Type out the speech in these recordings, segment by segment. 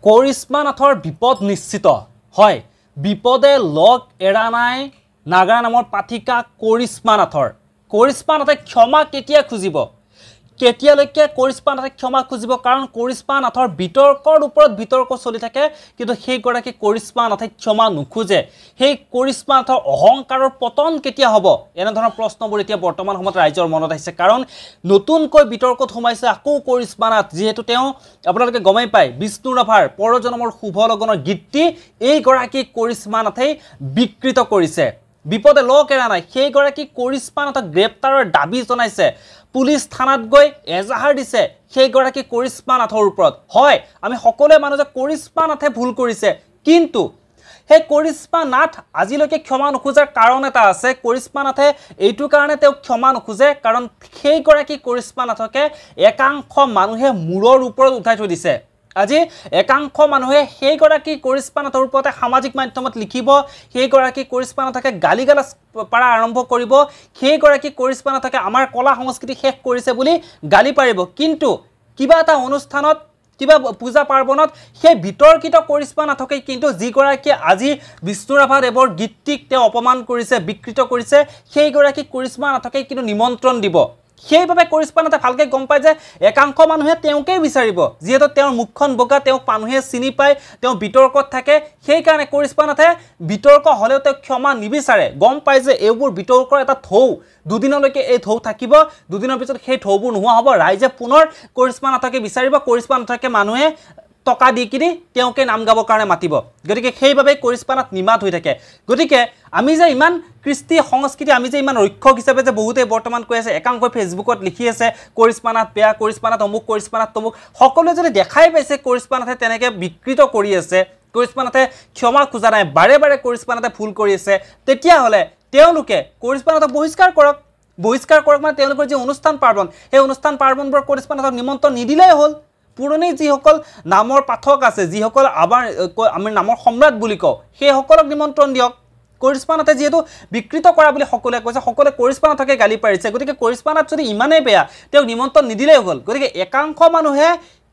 কৰিশ্মা নাথৰ বিপদ নিশ্চিত হয় বিপদে লগ এৰা নাই নাগাৰা নামৰ পাঠিকা কৰিশ্মা নাথে ক্ষমা কেতিয়া খুজিব কেতিয়ালৈকে কৰিশ্মা নাথে ক্ষমা খুজিব কাৰণ কৰিশ্মা নাথৰ বিতৰ্কৰ ওপৰত বিতৰ্ক চলি থাকে কিন্তু সেই গৰাকী কৰিশ্মা নাথে ক্ষমা নুখুজে সেই কৰিশ্মা নাথৰ অহংকাৰৰ পতন কেতিয়া হ'ব এনে ধৰণৰ প্ৰশ্নবোৰ এতিয়া বৰ্তমান সময়ত ৰাইজৰ মনত আহিছে কাৰণ নতুনকৈ বিতৰ্কত সোমাইছে আকৌ কৰিশ্মা নাথ যেহেতু তেওঁ আপোনালোকে গমাই পায় বিষ্ণু ৰাভাৰ পৰজনমৰ শুভ লগনৰ গীতটি এই গৰাকী কৰিশ্মা নাথেই বিকৃত কৰিছে বিপদে লগ এৰা নাই সেই গৰাকী কৰিশ্মা নাথক গ্ৰেপ্তাৰৰ দাবী জনাইছে পুলিচ থানাত গৈ এজাহাৰ দিছে সেই গৰাকী কৰিশ্মা নাথৰ ওপৰত হয় আমি সকলোৱে মানুহ যে কৰিশ্মা নাথে ভুল কৰিছে কিন্তু সেই কৰিশ্মা নাথ আজিলৈকে ক্ষমা নুখুজাৰ কাৰণ এটা আছে কৰিশ্মা নাথে এইটো কাৰণে তেওঁ ক্ষমা নুখুজে কাৰণ সেই গৰাকী কৰিশ্মা নাথকে একাংশ মানুহে মূৰৰ ওপৰত উঠাই থৈ দিছে আজি একাংশ মানুহে সেই গৰাকী কৰিশ্মা নাথৰ ওপৰতে সামাজিক মাধ্যমত লিখিব সেই গৰাকী কৰিশ্মা নাথকে গালিগালাজ পৰা আৰম্ভ কৰিব সেই গৰাকী কৰিশ্মা নাথকে আমাৰ কলা সংস্কৃতি শেষ কৰিছে বুলি গালি পাৰিব কিন্তু কিবা এটা অনুষ্ঠানত কিবা পূজা পাৰ্বণত সেই বিতৰ্কিত কৰিশ্মা নাথকে কিন্তু যি গৰাকী আজি বিষ্ণু ৰাভা দেৱৰ গীতটিক তেওঁ অপমান কৰিছে বিকৃত কৰিছে সেই গৰাকী কৰিশ্মা নাথকে কিন্তু নিমন্ত্ৰণ দিব সেইভাবে কৰিশ্মা নাথে ভালকে গম পায় যে একাংশ মানুহে তেওঁকেই বিচাৰিব যেহেতু তেওঁৰ মুখখন বগা তেওঁক মানুহে চিনি পায় তেওঁ বিতৰ্কত থাকে সেই কাৰণে কৰিশ্মা নাথে বিতৰ্ক হলেও তেওঁ ক্ষমা নিবিচাৰে গম পায় যে এইবোৰ বিতৰ্কৰ এটা থৌ দুদিনলৈকে এই থৌ থাকিব দুদিনৰ পিছত সেই থৌবোৰ নোহোৱা হ'ব ৰাইজে পুনৰ কৰিশ্মা নাথকে বিচাৰিব কৰিশ্মা নাথকে মানুহে টকা দি কিনি তেওঁকে নাম গাবৰ কাৰণে মাতিব গতিকে সেইভাবে কৰিশ্মা নাথ নিমাত হৈ থাকে গতিকে আমি যে ইমান কৃষ্টি সংস্কৃতি আমি যে ইমান ৰক্ষক হিচাপে যে বহুতে বৰ্তমান কৈ আছে একাংশ ফেচবুকত লিখি আছে কৰিশ্মা নাথ বেয়া কৰিশ্মা নাথ অমুক কৰিশ্মা নাথ তমুক সকলোৱে যদি দেখাই পাইছে কৰিশ্মা নাথে তেনেকে বিকৃত কৰি আছে কৰিশ্মা নাথে ক্ষমা খোজা নাই বাৰে বাৰে কৰিশ্মা নাথে ভুল কৰি আছে তেতিয়া হলে তেওঁলোকে কৰিশ্মা নাথক বহিষ্কাৰ কৰক মানে তেওঁলোকৰ যে অনুষ্ঠান পাৰ্বণ সেই অনুষ্ঠান পাৰ্বণবোৰ কৰিশ্মা নাথক নিমন্ত্ৰণ নিদিলেই হ'ল পুৰণি যিসকল নামৰ পাঠক আছে যিসকল আমাৰ নামৰ সম্ৰাট বুলি কওঁ সেই সকলক নিমন্ত্ৰণ দিয়ক কৰিশ্মা নাথে যেহেতু বিকৃত কৰা বুলি সকলোৱে কৈছে সকলোৱে কৰিশ্মা নাথকে গালি পাৰিছে গতিকে কৰিশ্মা নাথ যদি ইমানেই বেয়া তেওঁক নিমন্ত্ৰণ নিদিলেই হ'ল গতিকে একাংশ মানুহে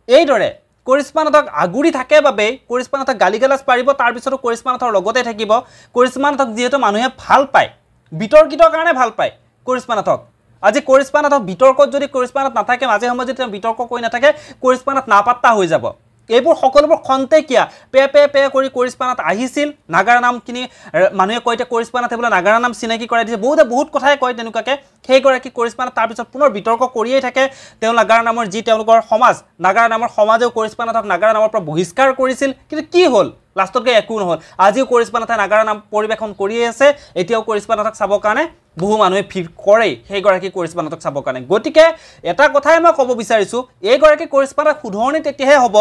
এইদৰে কৰিশ্মা নাথক আগুৰি থাকে বাবে কৰিশ্মা নাথক গালিগালাজ পাৰিব তাৰ পিছতো কৰিশ্মা নাথৰ লগতে থাকিব কৰিশ্মা নাথক যেহেতু মানুহে ভাল পায় বিতৰ্কিতৰ কাৰণে ভাল পায় কৰিশ্মা নাথক আজি কৰিশ্মা নাথৰ বিতৰ্কত যদি কৰিশ্মা নাথ নাথাকে মাজে সময়ে যদি বিতৰ্ক কৰি নাথাকে কৰিশ্মা নাথ নাপাত্তা হৈ যাব এইবোৰ সকলোবোৰ খন্তেকিয়া পে কৰি কৰিশ্মা নাথ আহিছিল নাগাৰা নাম কিনি মানুহে কয়তে কৰিশ্মা নাথে বোলে নাগাৰা নাম চিনাকি কৰাই দিছে বহুত কথাই কয় তেনেকুৱাকে সেই গৰাকী কৰিশ্মা নাথ তাৰ পিছত পুনৰ বিতৰ্ক কৰিয়েই থাকে তেওঁ নাগাৰা নামৰ যি তেওঁলোকৰ সমাজ নাগাৰা নামৰ সমাজেও কৰিশ্মা নাথক নাগাৰা নামৰ পৰা বহিষ্কাৰ কৰিছিল কিন্তু কি হ'ল লাষ্টতকে একো নহল আজিও কৰিশ্মা নাথে নাগাৰা নাম পৰিবেশন কৰিয়ে আছে এতিয়াও কৰিশ্মা নাথক চাবৰ কাৰণে বহু মানুহে ভিৰ কৰে সেই গৰাকী কৰিশ্মা নাথক চাবৰ কাৰণে গতিকে এটা কথাই মই ক'ব বিচাৰিছো এই গৰাকী কৰিশ্মা নাথ শুধৰণি তেতিয়াহে হ'ব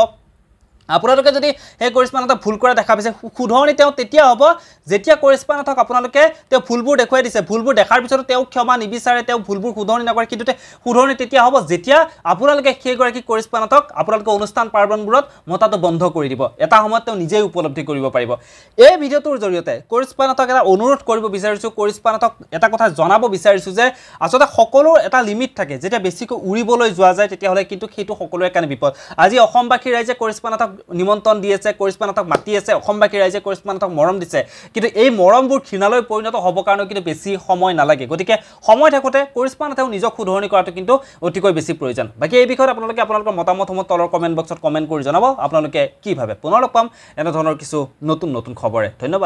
আপোনালোকে যদি সেই কৰিশ্মা নাথক ভুল কৰা দেখা পাইছে শুধৰণি তেওঁ তেতিয়া হ'ব যেতিয়া কৰিশ্মা নাথক আপোনালোকে তেওঁ ভুলবোৰ দেখুৱাই দিছে ভুলবোৰ দেখাৰ পিছতো তেওঁ ক্ষমা নিবিচাৰে তেওঁ ভুলবোৰ শুধৰণি নকৰে কিন্তু শুধৰণি তেতিয়া হ'ব যেতিয়া আপোনালোকে সেই গৰাকী কৰিশ্মা নাথক আপোনালোকে অনুষ্ঠান পাৰ্বণবোৰত মতাটো বন্ধ কৰি দিব এটা সময়ত তেওঁ নিজেই উপলব্ধি কৰিব পাৰিব এই ভিডিঅ'টোৰ জৰিয়তে কৰিশ্মা নাথক এটা অনুৰোধ কৰিব বিচাৰিছো কৰিশ্মা নাথক এটা কথা জনাব বিচাৰিছো যে আচলতে সকলো এটা লিমিট থাকে যেতিয়া বেছিকৈ উৰিবলৈ যোৱা যায় তেতিয়া হলে কিন্তু সেইটো সকলোৰে কাৰণে বিপদ আজি অসমবাসী ৰাইজে কৰিশ্মা নাথক নিমন্ত্ৰণ দি আছে কৰিশ্মা নাথক মাতি আছে অসমবাসী ৰাইজে কৰিশ্মা নাথক মৰম দিছে কিন্তু এই মৰমবোৰ ঘৃণালৈ পৰিণত হ'ব কাৰণে কিন্তু বেছি সময় নালাগে গতিকে সময় থাকোতে কৰিশ্মা নাথেও নিজক শুধৰণি কৰাটো কিন্তু অতিকৈ বেছি প্ৰয়োজন বাকি এই বিষয়ত আপোনালোকে আপোনালোকৰ মতামতসমূহ তলৰ কমেন্ট বক্সত কমেন্ট কৰি জনাব আপোনালোকে কি ভাবে পুনৰ লগ পাম এনে ধৰণৰ কিছু নতুন খবৰে ধন্যবাদ